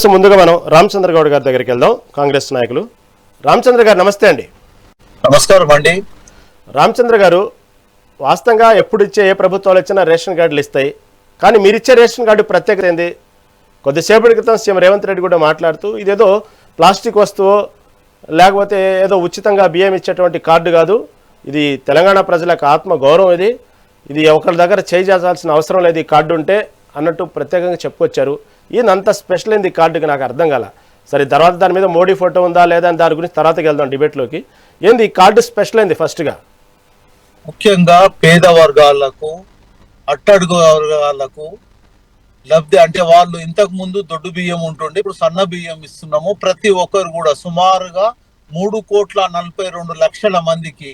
ముందుగా మనం రామచంద్ర గౌడ్ గారి దగ్గరికి వెళ్దాం. కాంగ్రెస్ నాయకులు రామచంద్ర గారు నమస్తే అండి. నమస్కారం అండి. రామచంద్ర గారు, వాస్తవంగా ఎప్పుడు ఇచ్చే ఏ ప్రభుత్వాలు ఇచ్చినా రేషన్ కార్డులు ఇస్తాయి, కానీ మీరు ఇచ్చే రేషన్ కార్డు ప్రత్యేకత ఏంది? కొద్దిసేపటి క్రితం సీఎం రేవంత్ రెడ్డి కూడా మాట్లాడుతూ ఇదేదో ప్లాస్టిక్ వస్తువు లేకపోతే ఏదో ఉచితంగా బియ్యం ఇచ్చేటువంటి కార్డు కాదు, ఇది తెలంగాణ ప్రజలకు ఆత్మ గౌరవం, ఇది ఒకరి దగ్గర చేయాల్సిన అవసరం లేదు ఈ కార్డు ఉంటే అన్నట్టు ప్రత్యేకంగా చెప్పుకొచ్చారు. ఈయన అంత స్పెషల్ అయింది ఈ కార్డుకి, నాకు అర్థం కాల. సరే, తర్వాత దాని మీద మోడీ ఫోటో ఉందా లేదా అని దాని గురించి తర్వాతకి వెళ్దాం డిబేట్లోకి. ఏంది ఈ కార్డు స్పెషల్ అయింది? ఫస్ట్గా ముఖ్యంగా పేద వర్గాలకు, అట్టడుగు వర్గాలకు లబ్ధి అంటే వాళ్ళు ఇంతకు ముందు దొడ్డు బియ్యం ఉంటుండే, ఇప్పుడు సన్న బియ్యం ఇస్తున్నాము. ప్రతి ఒక్కరు కూడా సుమారుగా 3,42,00,000 మందికి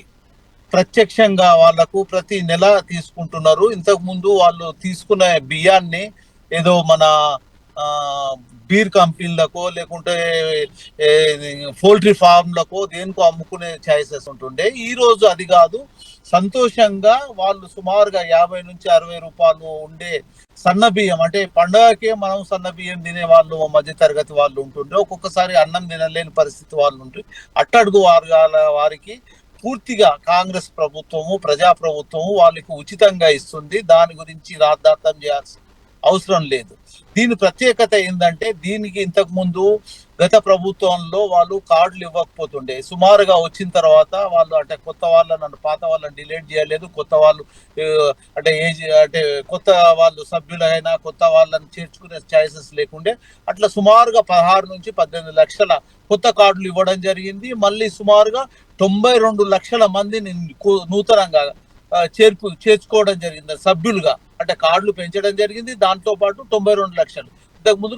ప్రత్యక్షంగా వాళ్లకు ప్రతి నెల తీసుకుంటున్నారు. ఇంతకు ముందు వాళ్ళు తీసుకునే బియ్యాన్ని ఏదో మన బీర్ కంపెనీలకో లేకుంటే పౌల్ట్రీ ఫార్మ్లకో దేనికో అమ్ముకునే ఛాయిసెస్ ఉంటుండే. ఈ రోజు అది కాదు, సంతోషంగా వాళ్ళు సుమారుగా 50 నుంచి 60 రూపాయలు ఉండే సన్న బియ్యం, అంటే పండగకే మనం సన్న బియ్యం తినే వాళ్ళు మధ్య తరగతి వాళ్ళు ఉంటుండే, ఒక్కొక్కసారి అన్నం తినలేని పరిస్థితి వాళ్ళు ఉంటుంది. అట్టడుగు వర్గాల వారికి పూర్తిగా కాంగ్రెస్ ప్రభుత్వము, ప్రజాప్రభుత్వము వాళ్ళకి ఉచితంగా ఇస్తుంది. దాని గురించి రాద్ధాంతం చేయాల్సిన అవసరం లేదు. దీని ప్రత్యేకత ఏంటంటే, దీనికి ఇంతకు ముందు గత ప్రభుత్వంలో వాళ్ళు కార్డులు ఇవ్వకపోతుండే. సుమారుగా వచ్చిన తర్వాత వాళ్ళు అంటే కొత్త వాళ్ళని, పాత వాళ్ళని డిలీట్ చేయలేదు, కొత్త వాళ్ళు అంటే కొత్త వాళ్ళు సభ్యులైనా కొత్త వాళ్ళని చేర్చుకునే ఛాయిసెస్ లేకుండే. అట్లా సుమారుగా 16 నుంచి 18 లక్షల కొత్త కార్డులు ఇవ్వడం జరిగింది. మళ్ళీ సుమారుగా 92 లక్షల మందిని నూతనంగా చేర్చుకోవడం జరిగింది సభ్యులుగా, అంటే కార్డులు పెంచడం జరిగింది. దాంతో పాటు 92 లక్షలు, ఇంతకు ముందు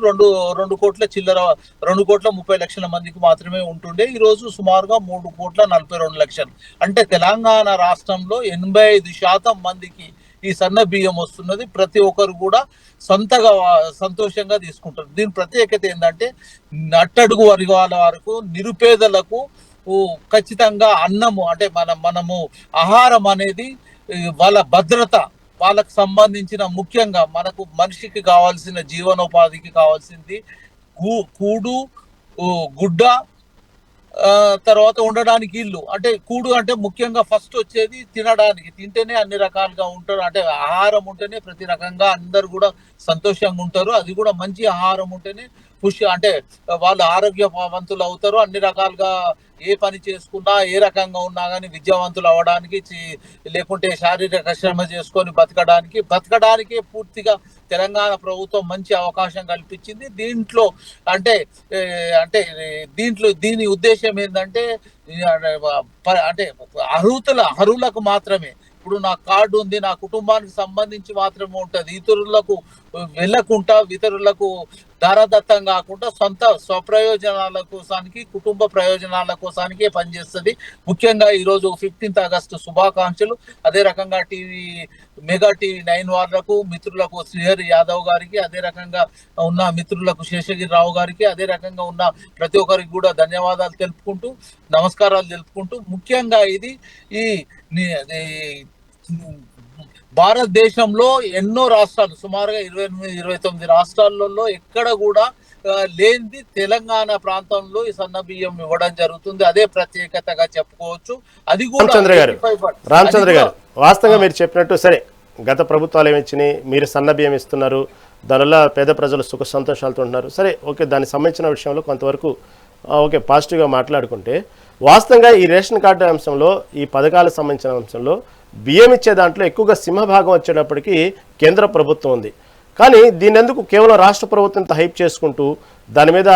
2 కోట్ల చిల్లర 2,30,00,000 మందికి మాత్రమే ఉంటుండే. ఈ రోజు సుమారుగా 3,42,00,000, అంటే తెలంగాణ రాష్ట్రంలో 85% మందికి ఈ సన్న బియ్యం వస్తున్నది. ప్రతి ఒక్కరు కూడా సొంతగా సంతోషంగా తీసుకుంటారు. దీని ప్రత్యేకత ఏంటంటే, అట్టడుగు వర్గాల వరకు నిరుపేదలకు ఖచ్చితంగా అన్నము అంటే మనము ఆహారం అనేది వాళ్ళ భద్రత, వాళ్ళకు సంబంధించిన ముఖ్యంగా మనకు మనిషికి కావాల్సిన జీవనోపాధికి కావాల్సింది కూడు, గుడ్డ, తర్వాత ఉండడానికి ఇల్లు. అంటే కూడు అంటే ముఖ్యంగా ఫస్ట్ వచ్చేది తినడానికి, తింటేనే అన్ని రకాలుగా ఉంటారు. అంటే ఆహారం ఉంటేనే ప్రతి రకంగా అందరు కూడా సంతోషంగా ఉంటారు. అది కూడా మంచి ఆహారం ఉంటేనే అంటే వాళ్ళు ఆరోగ్యవంతులు అవుతారు. అన్ని రకాలుగా ఏ పని చేసుకున్నా, ఏ రకంగా ఉన్నా కానీ విద్యావంతులు అవ్వడానికి, లేకుంటే శారీరక శ్రమ చేసుకొని బతకడానికే పూర్తిగా తెలంగాణ ప్రభుత్వం మంచి అవకాశం కల్పించింది. దీని ఉద్దేశం ఏంటంటే, అంటే అర్హులకు మాత్రమే. ఇప్పుడు నా కార్డు ఉంది, నా కుటుంబానికి సంబంధించి మాత్రమే ఉంటుంది. ఇతరులకు వెళ్ళకుండా, ఇతరులకు దారదత్తం కాకుండా స్వప్రయోజనాల కోసానికి, కుటుంబ ప్రయోజనాల కోసానికే పనిచేస్తుంది. ముఖ్యంగా ఈరోజు 15th ఆగస్టు శుభాకాంక్షలు. అదే రకంగా మెగా టీవీ 9 వాళ్ళకు, మిత్రులకు శ్రీహరి యాదవ్ గారికి, అదే రకంగా ఉన్న మిత్రులకు శేషగిరి రావు గారికి, అదే రకంగా ఉన్న ప్రతి ఒక్కరికి కూడా ధన్యవాదాలు తెలుపుకుంటూ, నమస్కారాలు తెలుపుకుంటూ, ముఖ్యంగా ఇది భారతదేశంలో ఎన్నో రాష్ట్రాలు, సుమారుగా 28-29 రాష్ట్రాలలో ఎక్కడ కూడా లేనిది తెలంగాణ ప్రాంతంలో ఈ సన్న బియ్యం ఇవ్వడం జరుగుతుంది. అదే ప్రత్యేకతగా చెప్పుకోవచ్చు. అది కూడా రామచంద్ర గారు, వాస్తవంగా మీరు చెప్పినట్టు సరే, గత ప్రభుత్వాలు ఏమిచ్చినాయి, మీరు సన్న బియ్యం ఇస్తున్నారు, దానివల్ల పేద ప్రజలు సుఖ సంతోషాలతో ఉంటున్నారు. సరే, ఓకే, దానికి సంబంధించిన విషయంలో కొంతవరకు ఓకే పాజిటివ్గా మాట్లాడుకుంటే, వాస్తవంగా ఈ రేషన్ కార్డు అంశంలో, ఈ పథకాలకు సంబంధించిన అంశంలో బియ్యం ఇచ్చే దాంట్లో ఎక్కువగా సింహభాగం వచ్చేటప్పటికి కేంద్ర ప్రభుత్వం ఉంది. కానీ దీని ఎందుకు కేవలం రాష్ట్ర ప్రభుత్వంతో హైప్ చేసుకుంటూ దాని మీద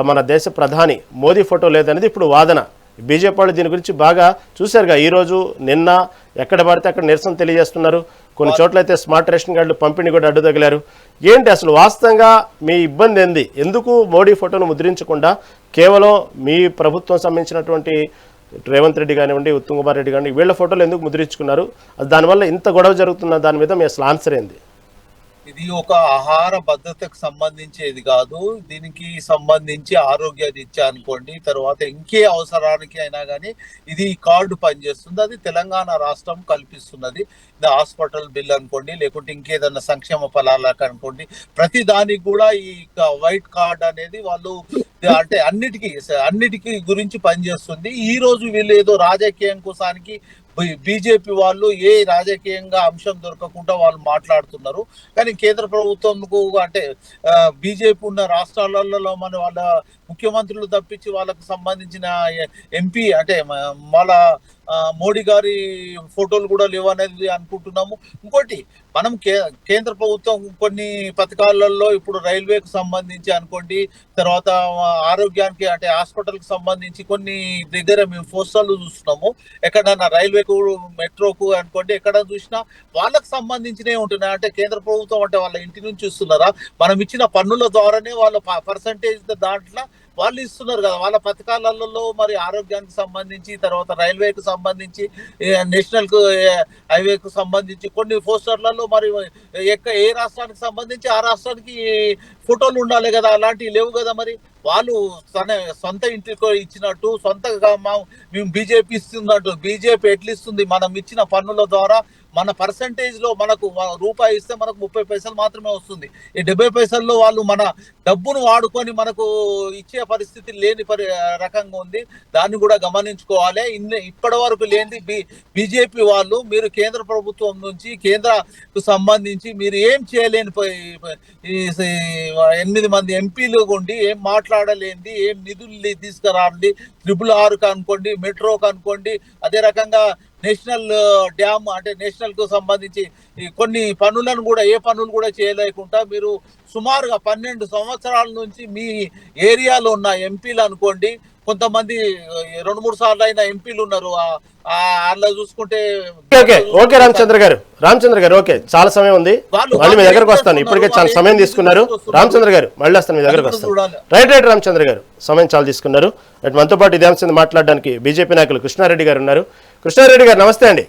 మన దేశ ప్రధాని మోదీ ఫోటో లేదనేది ఇప్పుడు వాదన. బీజేపీ వాళ్ళు దీని గురించి బాగా చూశారుగా, ఈరోజు నిన్న ఎక్కడ పడితే అక్కడ నిరసన తెలియజేస్తున్నారు. కొన్ని చోట్ల అయితే స్మార్ట్ రేషన్ కార్డులు పంపిణీ కూడా అడ్డు తగిలారు. ఏంటి అసలు వాస్తవంగా మీ ఇబ్బంది ఏంది? ఎందుకు మోడీ ఫోటోను ముద్రించకుండా కేవలం మీ ప్రభుత్వం సంబంధించినటువంటి రేవంత్ రెడ్డి కానివ్వండి, ఉత్తమ్ కుమార్ రెడ్డి కానివ్వండి, వీళ్ళ ఫోటోలు ఎందుకు ముద్రించుకున్నారు? దానివల్ల ఇంత గొడవ జరుగుతున్న దాని మీద మీ అసలు ఆన్సర్ ఏంది? ఇది ఒక ఆహార భద్రతకు సంబంధించేది కాదు. దీనికి సంబంధించి ఆరోగ్య రీత్యా అనుకోండి, తర్వాత ఇంకే అవసరానికి అయినా కానీ ఇది కార్డు పనిచేస్తుంది. అది తెలంగాణ రాష్ట్రం కల్పిస్తున్నది. ఇది హాస్పిటల్ బిల్ అనుకోండి, లేకుంటే ఇంకేదన్నా సంక్షేమ ఫలాలకు అనుకోండి, ప్రతి దానికి కూడా ఈ వైట్ కార్డ్ అనేది వాళ్ళు అంటే అన్నిటికీ గురించి పనిచేస్తుంది. ఈ రోజు వీళ్ళు ఏదో రాజకీయం కోసానికి బీజేపీ వాళ్ళు ఏ రాజకీయంగా అంశం దొరకకుండా వాళ్ళు మాట్లాడుతున్నారు. కానీ కేంద్ర ప్రభుత్వంకు అంటే బీజేపీ ఉన్న రాష్ట్రాలలో మన వాళ్ళ ముఖ్యమంత్రులు తప్పించి వాళ్ళకు సంబంధించిన ఎంపీ అంటే వాళ్ళ మోడీ గారి ఫోటోలు కూడా లేవనేది అనుకుంటున్నాము. ఇంకోటి మనం కేంద్ర ప్రభుత్వం కొన్ని పథకాలలో ఇప్పుడు రైల్వేకు సంబంధించి అనుకోండి, తర్వాత ఆరోగ్యానికి అంటే హాస్పిటల్కి సంబంధించి కొన్ని దగ్గర మేము పోస్టర్లు చూస్తున్నాము. ఎక్కడన్నా రైల్వేకు మెట్రోకు అనుకోండి, ఎక్కడ చూసినా వాళ్ళకు సంబంధించినవి ఉంటున్నాయి. అంటే కేంద్ర ప్రభుత్వం అంటే వాళ్ళ ఇంటి నుంచి ఇస్తున్నారా, మనం ఇచ్చిన పన్నుల ద్వారానే వాళ్ళ పర్సంటేజ్ దాంట్లో వాళ్ళు ఇస్తున్నారు కదా. వాళ్ళ పథకాలలో మరి ఆరోగ్యానికి సంబంధించి, తర్వాత రైల్వేకు సంబంధించి, నేషనల్ హైవేకు సంబంధించి కొన్ని పోస్టర్లలో మరి ఏ రాష్ట్రానికి సంబంధించి ఆ రాష్ట్రానికి ఫోటోలు ఉండాలి కదా, అలాంటివి లేవు కదా. మరి వాళ్ళు తన సొంత ఇంటికి ఇచ్చినట్టు సొంతగా మేము బీజేపీ ఇస్తున్నట్టు, బీజేపీ ఎట్లా ఇస్తుంది, మనం ఇచ్చిన పన్నుల ద్వారా మన పర్సంటేజ్ లో మనకు రూపాయి ఇస్తే మనకు 30 పైసలు మాత్రమే వస్తుంది. ఈ 70 పైసల్లో వాళ్ళు మన డబ్బును వాడుకొని మనకు ఇచ్చే పరిస్థితి లేని రకంగా ఉంది. దాన్ని కూడా గమనించుకోవాలి. ఇప్పటి వరకు లేని బీజేపీ వాళ్ళు మీరు కేంద్ర ప్రభుత్వం నుంచి కేంద్రకు సంబంధించి మీరు ఏం చేయలేని 8 మంది ఎంపీలు ఉండి ఏం మాట్లాడలేంది, ఏం నిధులు తీసుకురాండి, RRR అనుకోండి, మెట్రోకి అనుకోండి, అదే రకంగా నేషనల్ డ్యామ్ అంటే నేషనల్ కు సంబంధించి కొన్ని పనులను కూడా ఏ పనులు కూడా చేయలేకుండా మీరు సుమారుగా 12 సంవత్సరాల నుంచి మీ ఏరియాలో ఉన్న ఎంపీలు అనుకోండి, కొంతమంది 2-3 సార్లు అయిన ఎంపీలు ఉన్నారు. అలా చూసుకుంటే ఓకే రామచంద్ర గారు ఓకే, చాలా సమయం ఉంది, మళ్ళీ మీ దగ్గరకు వస్తాను. ఇప్పటికే చాలా సమయం తీసుకున్నారు రామచంద్ర గారు, మళ్ళీ వస్తాను మీ దగ్గరకు వస్తాను. రైట్ రామచంద్ర గారు, సమయం చాలా తీసుకున్నారు. మనతో పాటు ఇదే అంశం మాట్లాడడానికి బీజేపీ నాయకులు కృష్ణారెడ్డి గారు ఉన్నారు. కృష్ణారెడ్డి గారు నమస్తే అండి.